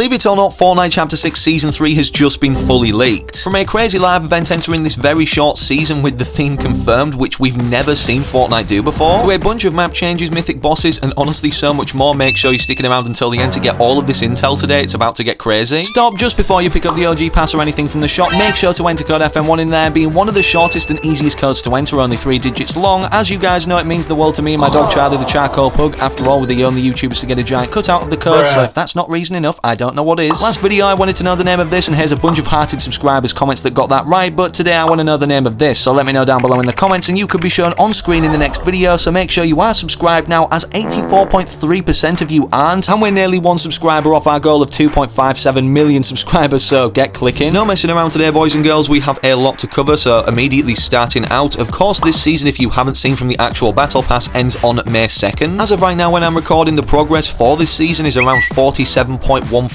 Believe it or not, Fortnite Chapter 6 Season 3 has just been fully leaked. From a crazy live event entering this very short season with the theme confirmed, which we've never seen Fortnite do before, to a bunch of map changes, mythic bosses, and honestly so much more, make sure you're sticking around until the end to get all of this intel today. It's about to get crazy. Stop just before you pick up the OG pass or anything from the shop. Make sure to enter code FM1 in there, being one of the shortest and easiest codes to enter, only 3 digits long. As you guys know, it means the world to me and my dog Charlie the Charcoal Pug. After all, we're the only YouTubers to get a giant cutout of the code, so if that's not reason enough, I don't know what is. Last video I wanted to know the name of this, and here's a bunch of hearted subscribers' comments that got that right, but today I want to know the name of this, so let me know down below in the comments, and you could be shown on screen in the next video, so make sure you are subscribed now, as 84.3% of you aren't, and we're nearly 1 subscriber off our goal of 2.57 million subscribers, so get clicking. No messing around today, boys and girls, we have a lot to cover, so immediately starting out, of course this season, if you haven't seen from the actual Battle Pass, ends on May 2nd. As of right now when I'm recording, the progress for this season is around 47.14%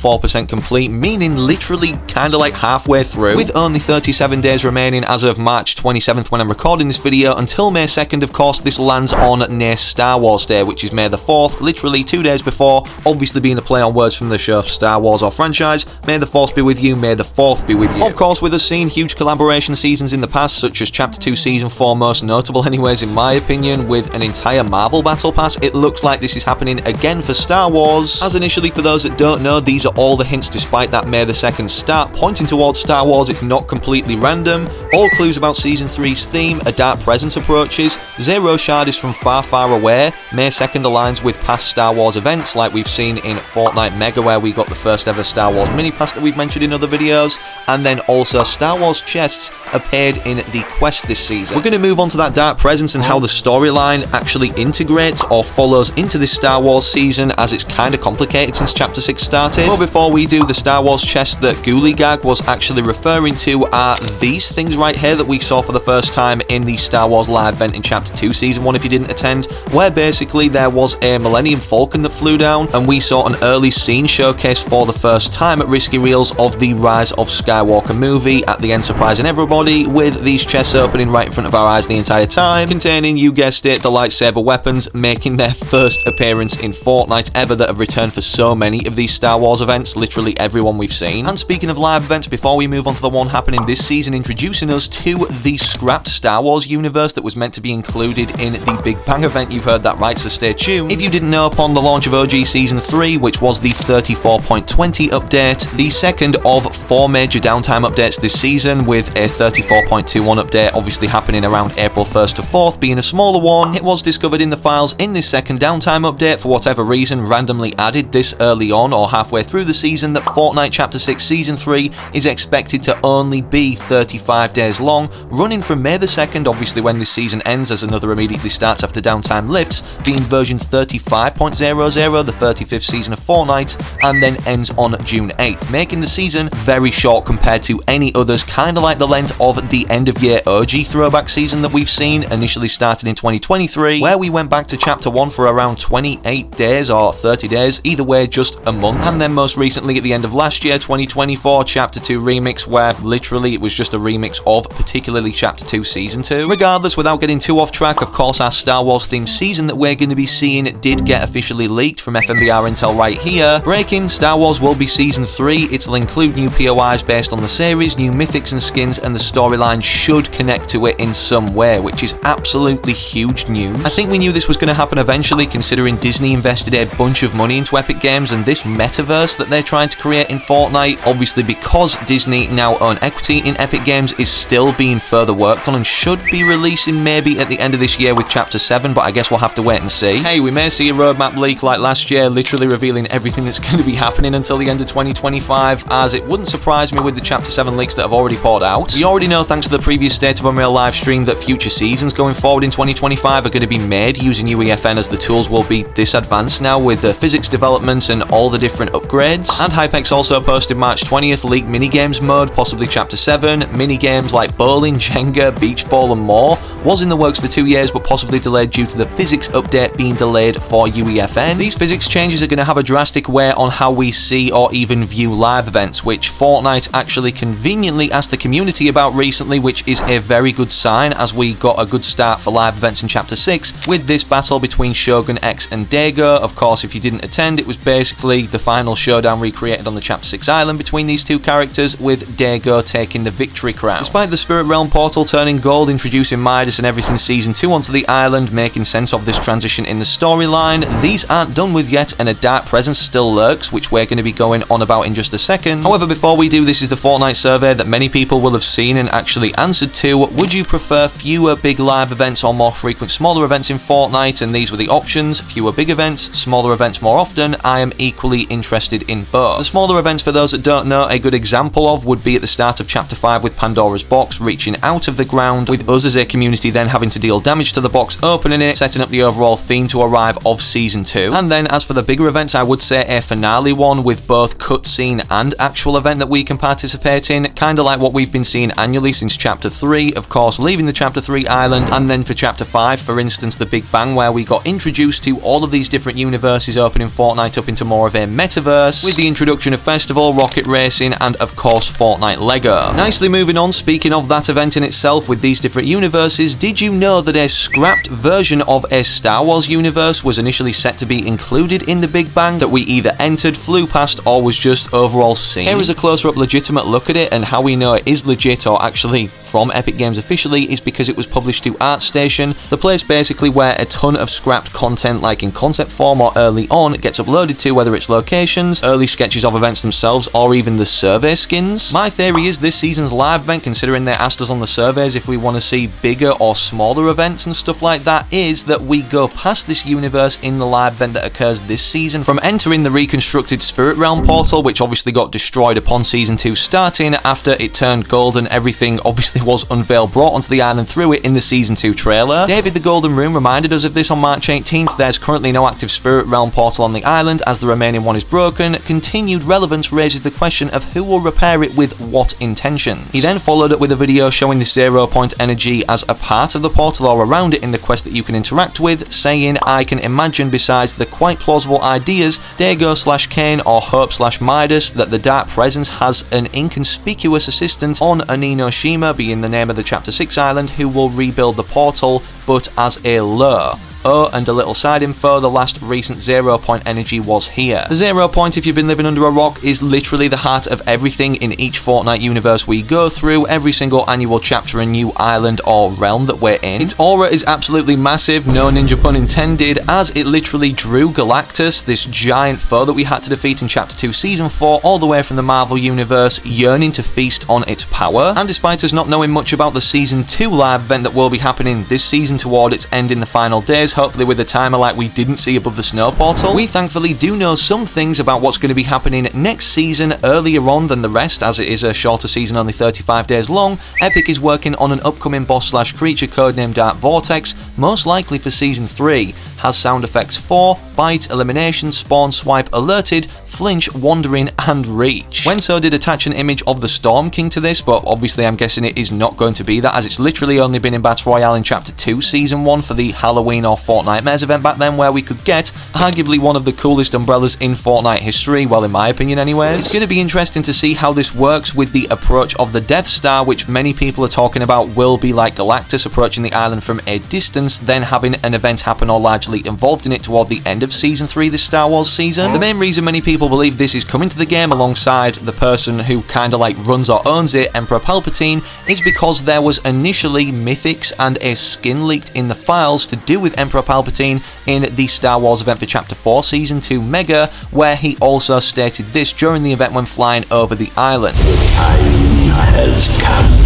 complete, meaning literally kinda like halfway through, with only 37 days remaining as of March 27th when I'm recording this video. Until May 2nd, of course, this lands on near Star Wars Day, which is May the 4th, literally 2 days before, obviously being a play on words from the show Star Wars or franchise. May the Force be with you, May the 4th be with you. Of course, with us seeing huge collaboration seasons in the past, such as Chapter 2 Season 4, most notable anyways in my opinion, with an entire Marvel Battle Pass, it looks like this is happening again for Star Wars. As initially, for those that don't know, these are all the hints despite that May the 2nd start pointing towards Star Wars. It's not completely random. All clues about Season 3's theme, a dark presence approaches, Zero Shard is from far, far away, May 2nd aligns with past Star Wars events like we've seen in Fortnite Mega where we got the first ever Star Wars mini pass that we've mentioned in other videos, and then also Star Wars chests appeared in the quest this season. We're going to move on to that dark presence and how the storyline actually integrates or follows into this Star Wars season, as it's kind of complicated since Chapter 6 started. But before we do, the Star Wars chest that Goolygag was actually referring to are these things right here that we saw for the first time in the Star Wars live event in Chapter 2 Season 1 if you didn't attend, where basically there was a Millennium Falcon that flew down, and we saw an early scene showcase for the first time at Risky Reels of the Rise of Skywalker movie at the Enterprise and everybody, with these chests opening right in front of our eyes the entire time, containing, you guessed it, the lightsaber weapons, making their first appearance in Fortnite ever that have returned for so many of these Star Wars events, literally everyone we've seen. And speaking of live events, before we move on to the one happening this season, introducing us to the scrapped Star Wars universe that was meant to be included in the Big Bang event, you've heard that right, so stay tuned. If you didn't know, upon the launch of OG Season 3, which was the 34.20 update, the second of 4 major downtime updates this season, with a 34.21 update obviously happening around April 1st to 4th being a smaller one, it was discovered in the files in this second downtime update, for whatever reason randomly added this early on or halfway through the season, that Fortnite Chapter 6 Season 3 is expected to only be 35 days long, running from May the 2nd, obviously when this season ends, as another immediately starts after downtime lifts, being version 35.00, the 35th season of Fortnite, and then ends on June 8th, making the season very short compared to any others, kind of like the length of the end of year OG throwback season that we've seen, initially started in 2023, where we went back to Chapter 1 for around 28 days or 30 days, either way just a month, and then most recently at the end of last year, 2024, Chapter 2 Remix, where literally it was just a remix of particularly Chapter 2 Season 2. Regardless, without getting too off track, of course our Star Wars themed season that we're going to be seeing did get officially leaked from FMBR Intel right here. Breaking, Star Wars will be Season 3, it'll include new POIs based on the series, new mythics and skins, and the storyline should connect to it in some way, which is absolutely huge news. I think we knew this was going to happen eventually, considering Disney invested a bunch of money into Epic Games and this metaverse that they're trying to create in Fortnite. Obviously, because Disney now own equity in Epic Games, is still being further worked on and should be releasing maybe at the end of this year with Chapter 7, but I guess we'll have to wait and see. Hey, we may see a roadmap leak like last year, literally revealing everything that's going to be happening until the end of 2025, as it wouldn't surprise me with the Chapter 7 leaks that have already poured out. We already know, thanks to the previous State of Unreal live stream, that future seasons going forward in 2025 are going to be made using UEFN, as the tools will be this advanced now with the physics development and all the different upgrades. And Hypex also posted March 20th leaked minigames mode, possibly Chapter 7, minigames like bowling, Jenga, beach ball and more, was in the works for 2 years but possibly delayed due to the physics update being delayed for UEFN. These physics changes are going to have a drastic wear on how we see or even view live events, which Fortnite actually conveniently asked the community about recently, which is a very good sign, as we got a good start for live events in Chapter 6 with this battle between Shogun X and Dago. Of course, if you didn't attend, it was basically the final show showdown recreated on the Chapter 6 island between these two characters, with Dago taking the victory crown. Despite the Spirit Realm portal turning gold, introducing Midas and everything Season 2 onto the island, making sense of this transition in the storyline, these aren't done with yet, and a dark presence still lurks, which we're going to be going on about in just a second. However, before we do, this is the Fortnite survey that many people will have seen and actually answered to. Would you prefer fewer big live events or more frequent smaller events in Fortnite? And these were the options: fewer big events, smaller events more often. I am equally interested in both. The smaller events, for those that don't know, a good example of would be at the start of Chapter 5 with Pandora's box reaching out of the ground, with us as a community then having to deal damage to the box, opening it, setting up the overall theme to arrive of Season 2. And then as for the bigger events, I would say a finale one with both cutscene and actual event that we can participate in, kind of like what we've been seeing annually since Chapter 3, of course leaving the Chapter 3 island, and then for Chapter 5, for instance, the Big Bang, where we got introduced to all of these different universes, opening Fortnite up into more of a metaverse, with the introduction of Festival, Rocket Racing, and of course Fortnite Lego. Nicely moving on, speaking of that event in itself with these different universes, did you know that a scrapped version of a Star Wars universe was initially set to be included in the Big Bang, that we either entered, flew past, or was just overall seen? Here is a closer up legitimate look at it, and how we know it is legit, or actually from Epic Games officially, is because it was published to ArtStation, the place basically where a ton of scrapped content, like in concept form or early on, gets uploaded to, whether it's locations, early sketches of events themselves, or even the survey skins. My theory is this season's live event, considering they asked us on the surveys if we want to see bigger or smaller events and stuff like that, is that we go past this universe in the live event that occurs this season, from entering the reconstructed Spirit Realm portal, which obviously got destroyed upon Season 2 starting after it turned gold and everything obviously was unveiled, brought onto the island through it in the Season 2 trailer. David the Golden Room reminded us of this on March 18th. There's currently no active Spirit Realm portal on the island, as the remaining one is broken. Continued relevance raises the question of who will repair it with what intention. He then followed up with a video showing the 0 point energy as a part of the portal or around it in the quest that you can interact with, saying, "I can imagine, besides the quite plausible ideas, Dago/Kane or Hope/Midas, that the Dark Presence has an inconspicuous assistant on Oninoshima, being the name of the Chapter 6 island, who will rebuild the portal, but as a lure. Oh, and a little side info, the last recent 0 point energy was here." The 0 point, if you've been living under a rock, is literally the heart of everything in each Fortnite universe we go through, every single annual chapter and new island or realm that we're in. Its aura is absolutely massive, no ninja pun intended, as it literally drew Galactus, this giant foe that we had to defeat in Chapter 2 Season 4, all the way from the Marvel Universe, yearning to feast on its power. And despite us not knowing much about the Season 2 live event that will be happening this season toward its end in the final days, hopefully with a timer like we didn't see above the snow portal, we thankfully do know some things about what's going to be happening next season earlier on than the rest, as it is a shorter season, only 35 days long. Epic is working on an upcoming boss/creature codenamed Dark Vortex, most likely for Season 3. Has sound effects for bite, elimination, spawn, swipe, alerted, flinch, wandering, and reach. Wenso did attach an image of the Storm King to this, but obviously I'm guessing it is not going to be that, as it's literally only been in Battle Royale in Chapter 2 Season 1 for the Halloween or Fortnitemares event back then, where we could get arguably one of the coolest umbrellas in Fortnite history, well in my opinion anyways. It's going to be interesting to see how this works with the approach of the Death Star, which many people are talking about will be like Galactus, approaching the island from a distance, then having an event happen or largely involved in it toward the end of Season 3 this Star Wars season. The main reason many people believe this is coming to the game alongside the person who kinda like runs or owns it, Emperor Palpatine, is because there was initially mythics and a skin leaked in the files to do with Emperor Palpatine in the Star Wars event for Chapter 4 Season 2 Mega, where he also stated this during the event when flying over the island. The time has come.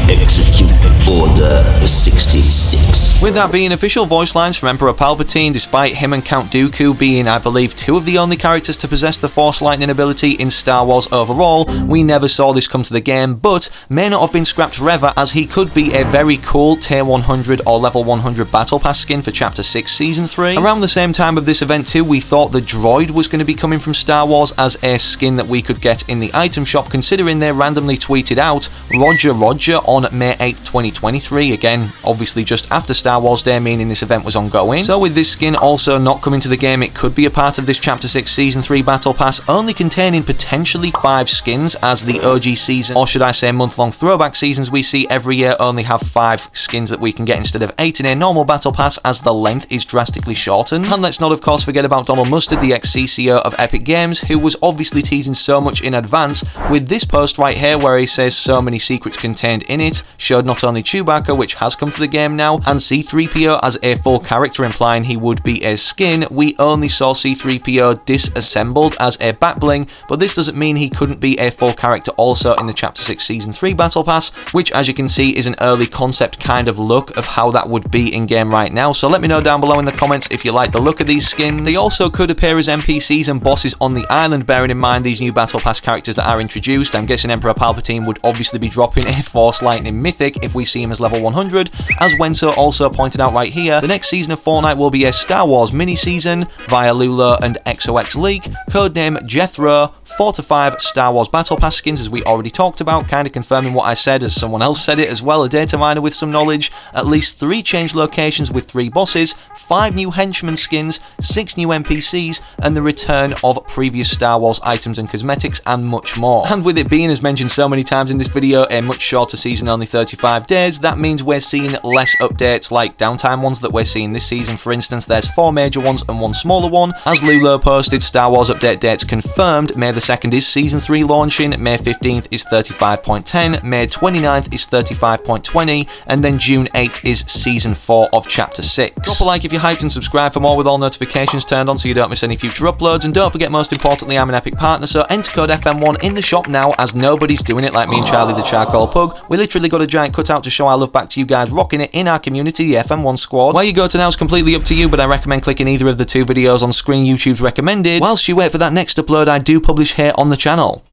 Execute Order 66. With that being official voice lines from Emperor Palpatine, despite him and Count Dooku being, I believe, two of the only characters to possess the Force Lightning ability in Star Wars overall, we never saw this come to the game, but may not have been scrapped forever, as he could be a very cool Tier 100 or Level 100 Battle Pass skin for Chapter 6 Season 3. Around the same time of this event too, we thought the droid was going to be coming from Star Wars as a skin that we could get in the item shop, considering they randomly tweeted out, Roger Major on May 8th, 2023. Again, obviously just after Star Wars Day, meaning this event was ongoing. So with this skin also not coming to the game, it could be a part of this Chapter 6 Season 3 Battle Pass, only containing potentially 5 skins, as the OG season, or should I say month-long throwback seasons we see every year, only have 5 skins that we can get instead of 8 in a normal Battle Pass, as the length is drastically shortened. And let's not of course forget about Donald Mustard, the ex-CCO of Epic Games, who was obviously teasing so much in advance with this post right here where he says so many secrets contained in it, showed not only Chewbacca, which has come to the game now, and C-3PO as a full character, implying he would be a skin. We only saw C-3PO disassembled as a back bling, but this doesn't mean he couldn't be a full character also in the Chapter 6 Season 3 Battle Pass, which as you can see is an early concept kind of look of how that would be in game right now. So let me know down below in the comments if you like the look of these skins. They also could appear as NPCs and bosses on the island, bearing in mind these new Battle Pass characters that are introduced. I'm guessing Emperor Palpatine would obviously be dropping a Force Lightning Mythic if we see him as level 100. As Wenso also pointed out right here, the next season of Fortnite will be a Star Wars mini-season via Lulo and XOX leak, codename Jethro, 4 to 5 Star Wars Battle Pass skins, as we already talked about, kind of confirming what I said as someone else said it as well, a data miner with some knowledge, at least 3 changed locations with 3 bosses, 5 new henchman skins, 6 new NPCs, and the return of previous Star Wars items and cosmetics, and much more. And with it being, as mentioned so many times in this video, a much shorter season, only 35 days, that means we're seeing less updates like downtime ones that we're seeing this season. For instance, there's 4 major ones and 1 smaller one. As Lulo posted, Star Wars update dates confirmed. May the 2nd is Season 3 launching, May 15th is 35.10, May 29th is 35.20, and then June 8th is Season 4 of Chapter 6. Drop a like if you're hyped and subscribe for more with all notifications turned on so you don't miss any future uploads, and don't forget, most importantly, I'm an Epic partner, so enter code FM1 in the shop now, as nobody's doing it like me and Charlie the Charcoal Pug. We literally got a giant cutout to show our love back to you guys rocking it in our community, the FM1 squad. Where you go to now is completely up to you, but I recommend clicking either of the 2 videos on screen YouTube's recommended, whilst you wait for that next upload I do publish here on the channel.